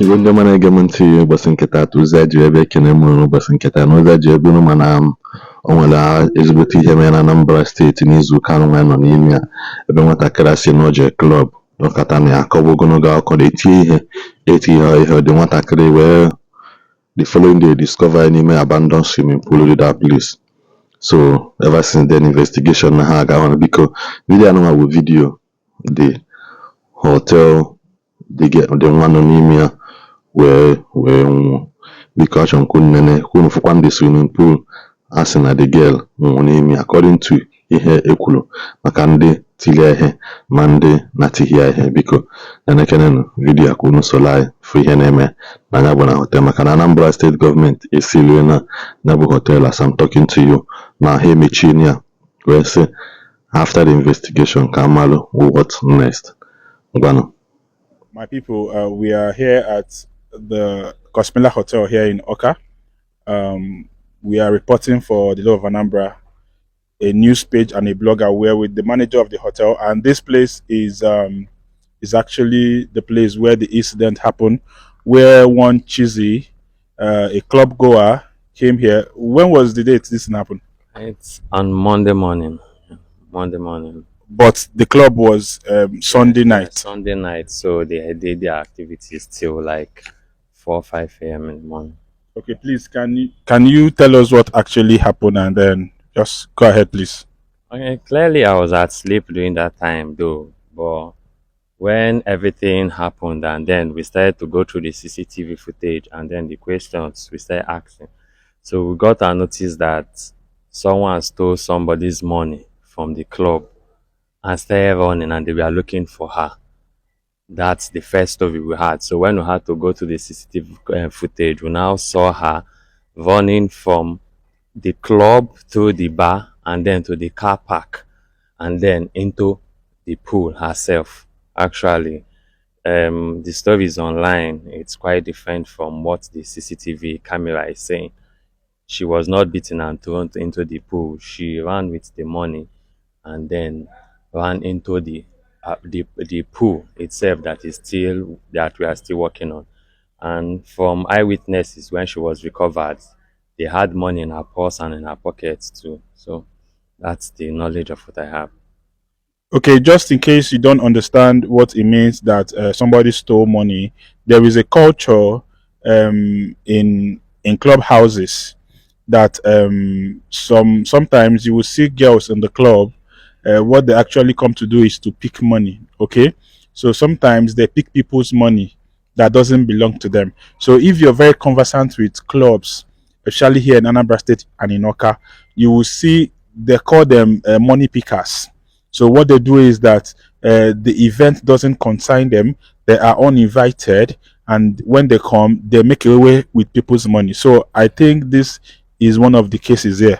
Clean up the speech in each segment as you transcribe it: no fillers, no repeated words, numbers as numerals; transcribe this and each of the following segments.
Igbo ndị mana ege m ntị ụbọchị nkịta atụ ụzọ ji ebe ekene m ụbọchị nkịta na ụzọ ji ebe unu mana o nwere ezigbote ihe mere na Anambra steeti n'izuụka anụ nwa nọ n'ime ya ebe nwatakịrị si n'oje klọb nọkọta na akọwa ogologo akụkọ na eti ihe dị nwatakịrị wee the following day discover n'ime abandoned swimming pool dị that place. So ever since then investigation na ha aga ọnụ biko vidio anụnwa bụ vidio the hotel dị nwa nọ n'ime ya wee nwụọ. Biko achọrọ m ka unu nene ka unu fụkwa ndị swimming pool a sị na the girl nwụrụ n'ime ya according to ihe ekwuru maka ndị tilie ihe ma ndị na-atighị ihe. Biko nenekenenu vidio ka unu soro anyị fụ ihe na-eme na ya bụ na hotel maka na Anambra steeti gọọmenti esilie na ya bụ hotel as I'm talking to you na ha emechie ya wee sị after the investigation ka amalụ what next. Ngwanụ. My people, we are here at the Cosmela Hotel here in Oka. We are reporting for the Law of Anambra, a news page and a blogger. We're with the manager of the hotel, and this place is actually the place where the incident happened, where one Chizzy, a club goer, came here. When was the date this happened? It's on Monday morning. Monday morning. But the club was Sunday night. Sunday night, so they did their activities till like 4 or 5 a.m. in the morning. Okay, please, can you tell us what actually happened and then just go ahead, please. Okay, clearly I was asleep during that time though, but when everything happened and then we started to go through the CCTV footage and then the questions we started asking. So we got to notice that someone stole somebody's money from the club and started running and they were looking for her. That's the first story we had. So when we had to go to the CCTV footage, we now saw her running from the club to the bar and then to the car park and then into the pool herself. Actually, the story is online. It's quite different from what the CCTV camera is saying. She was not beaten and thrown into the pool. She ran with the money and then ran into the pool itself that we are still working on. And from eyewitnesses, when she was recovered, they had money in her purse and in her pockets too. So that's the knowledge of what I have. Okay, just in case you don't understand what it means that somebody stole money, there is a culture in clubhouses that sometimes you will see girls in the club. What they actually come to do is to pick money. Okay, so sometimes they pick people's money that doesn't belong to them. So if you're very conversant with clubs, especially here in Anambra State and in Oka, you will see they call them money pickers. So what they do is that the event doesn't concern them. They are uninvited, and when they come, they make away with people's money. So I think this is one of the cases here.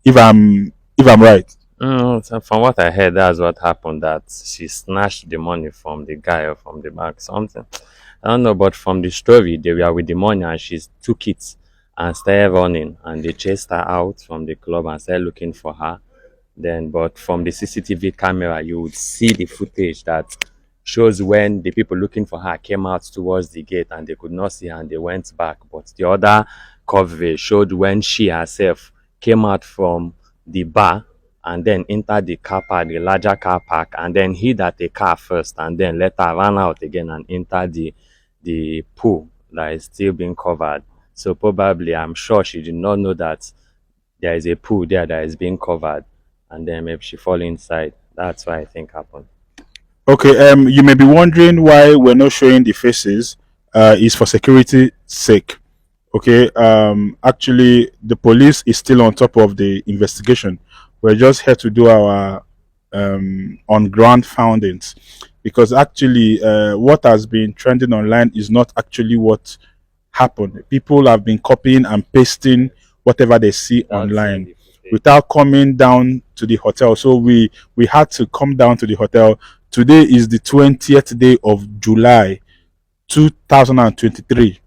If I'm right. So from what I heard, that's what happened, that she snatched the money from the guy or from the bank, something. I don't know, but from the story, they were with the money and she took it and started running and they chased her out from the club and started looking for her. Then, but from the CCTV camera, you would see the footage that shows when the people looking for her came out towards the gate and they could not see her and they went back. But the other coverage showed when she herself came out from the bar and then entered the car park, the larger car park, and then hid at the car first, and then later ran out again and entered the pool that is still being covered. So probably, I'm sure she did not know that there is a pool there that is being covered, and then maybe she fell inside. That's what I think happened. Okay, you may be wondering why we're not showing the faces. It's for security sake. Okay, actually, the police is still on top of the investigation. We're just here to do our on-ground findings, because actually what has been trending online is not actually what happened. People have been copying and pasting whatever they see online without coming down to the hotel. So we had to come down to the hotel. Today is the 20th day of July 2023.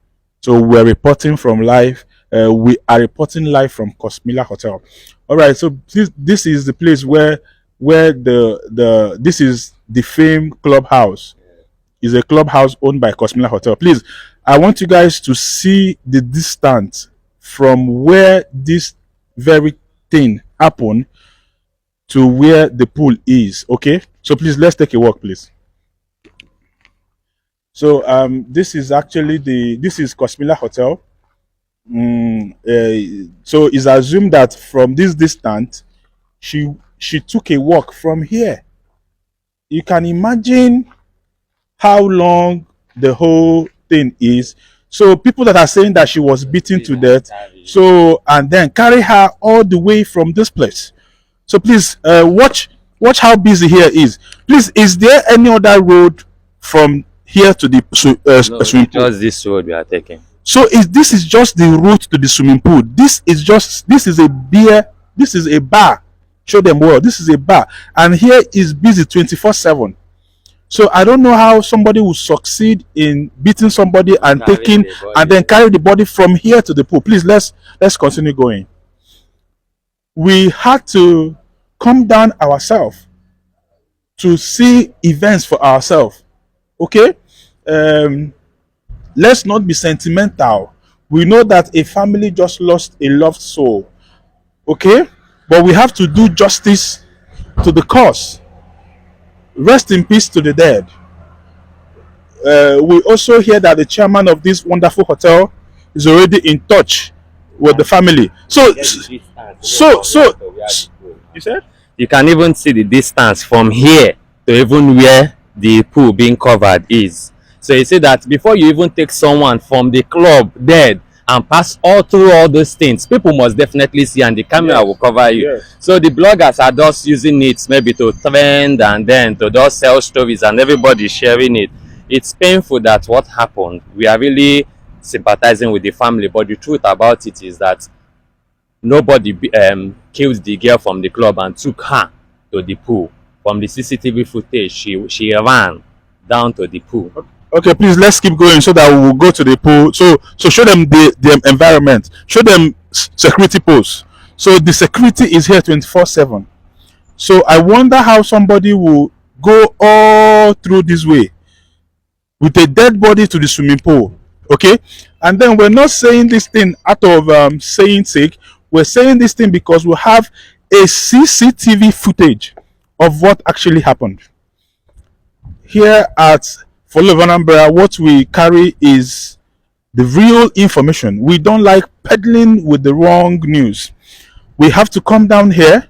So we're reporting from live. We are reporting live from Cosmela Hotel. All right, so this is the place where this is the famed clubhouse is a clubhouse owned by Cosmila Hotel. Please, I want you guys to see the distance from where this very thing happened to where the pool is. Okay, so please let's take a walk, please. So this is actually this is Cosmila Hotel. So it's assumed that from this distance she took a walk from here. You can imagine how long the whole thing is. So people that are saying that she was beaten to death, so and then carry her all the way from this place. So please watch how busy here is. Please, is there any other road from here to the swimming pool? Just this road we are taking. So this is just the route to the swimming pool. This is a beer. This is a bar. Show them well. This is a bar, and here is busy 24/7. So I don't know how somebody will succeed in beating somebody and taking and then carry the body from here to the pool. Please let's continue going. We had to come down ourselves to see events for ourselves. Okay, let's not be sentimental. We know that a family just lost a loved soul. Okay, but we have to do justice to the cause. Rest in peace to the dead. We also hear that the chairman of this wonderful hotel is already in touch with the family. So you said you can even see the distance from here to even where the pool being covered is. So you see that before you even take someone from the club dead and pass all through all those things, people must definitely see, and the camera will cover you. So the bloggers are just using it maybe to trend and then to just sell stories, and everybody sharing it. It's painful that what happened. We are really sympathizing with the family, but the truth about it is that nobody killed the girl from the club and took her to the pool. From the CCTV footage, she ran down to the pool. Okay, please let's keep going so that we will go to the pool. So show them the environment. Show them security posts. So the security is here 24/7. So I wonder how somebody will go all through this way with a dead body to the swimming pool. Okay, and then we're not saying this thing out of saying sake. We're saying this thing because we have a CCTV footage of what actually happened. Here at Follow Anambra, what we carry is the real information. We don't like peddling with the wrong news. We have to come down here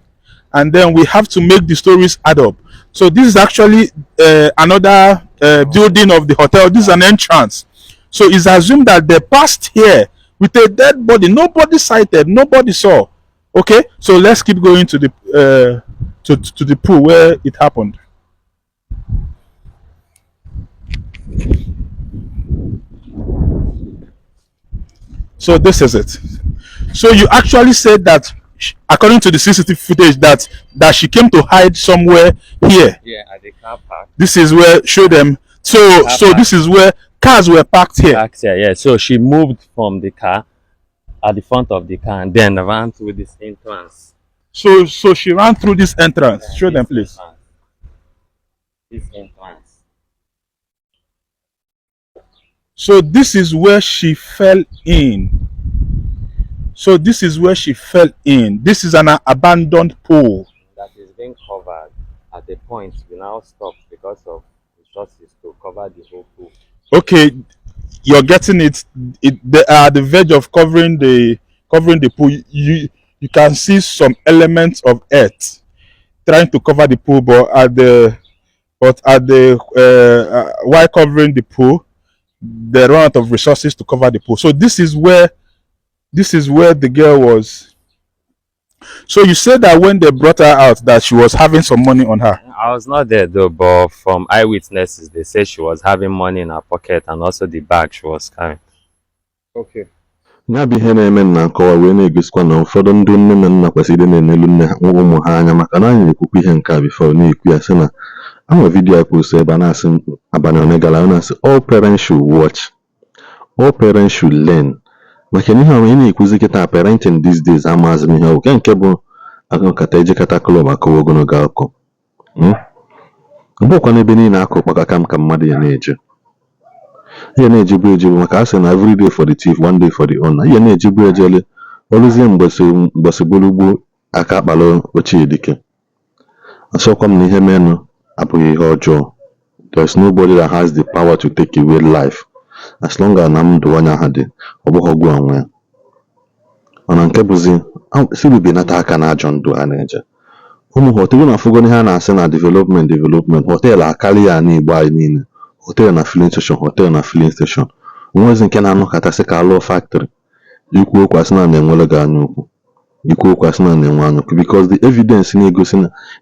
and then we have to make the stories add up. So this is actually another building of the hotel. This is an entrance. So it's assumed that they passed here with a dead body. Nobody sighted, nobody saw. Okay, so let's keep going to the to the pool where it happened. So this is it. So you actually said that, according to the CCTV footage, that she came to hide somewhere here. Yeah, at the car park. This is where, show them. So this is where cars were parked here. Parked here, yeah. So she moved from the car at the front of the car and then ran through this entrance. So she ran through this entrance. Yeah, show them, please. This entrance. So this is where she fell in. So this is where she fell in. This is an abandoned pool that is being covered. At the point we now stopped because of resources to cover the whole pool. Okay, you're getting it. They are at the verge of covering the pool. You can see some elements of earth trying to cover the pool, but while covering the pool, they run out of resources to cover the pool. So this is where the girl was. So you said that when they brought her out that she was having some money on her. I was not there though, but from eyewitnesses they said she was having money in her pocket and also the bag she was carrying. Okay. Na-abịa ihe na-eme na nkọwa wee na-egosikwa na ụfọdụ ndị nne na nna kwesịrị na-enelu ụmụ ha anya, maka na anyị na-ekwukwa ihe nke a bifo na-ekwu ya sị na ama vidiyo a post ebe a na-asị abalị one gara na-asị all parents should watch, all parents should learn. Maka na ihe ọma ị na-ekwuzi kịta parenting these days amaazị n'ihe ọgwụ nke bụ akụkata ejikata klọb akọwa ogologo akụkọ. ọ bụkwa n'ebe niile akụ ka mmadụ ya na-eje. Ihe na-ejibu ejibu maka a sị na every day for the thief, one day for the owner. Ihe na-ejibu ejele oluzie mgbọsị gbolugbo aka akpalụ ochie dike. Asọkwa m na ihe menụ abụghị ihe ọjọọ. There's nobody that has the power to take away life as long as na ndụ onye ahụ dị, ọ bụghị ọgwụ onwe ya. Mana nke bụzi si binata aka na ajọ ndụ ha na-eje. Ụmụ họteelụ na-afụgo ihe a na-asị na development họteelụ akarị ya n'Igbo anyị niile. Họteelụ na filling station, họteelụ na filling station. Onwezi nke na-anọkọtasị ka alụọ factory. Ikwu okwu asị na na-enwere gị anya ukwu. Ikwu okwu asị na na-enwe anya ukwu because the evidence na-egosi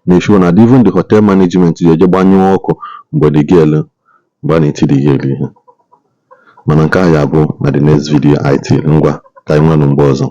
na-eshow na even the hotel management ji eje gbanyụọ ọkụ mgbe a na-eti the girl ihe. Mana nke ahụ ya bụ na the next video anyị tiri. Ngwa ka anyị nwere mgbe ọzọ.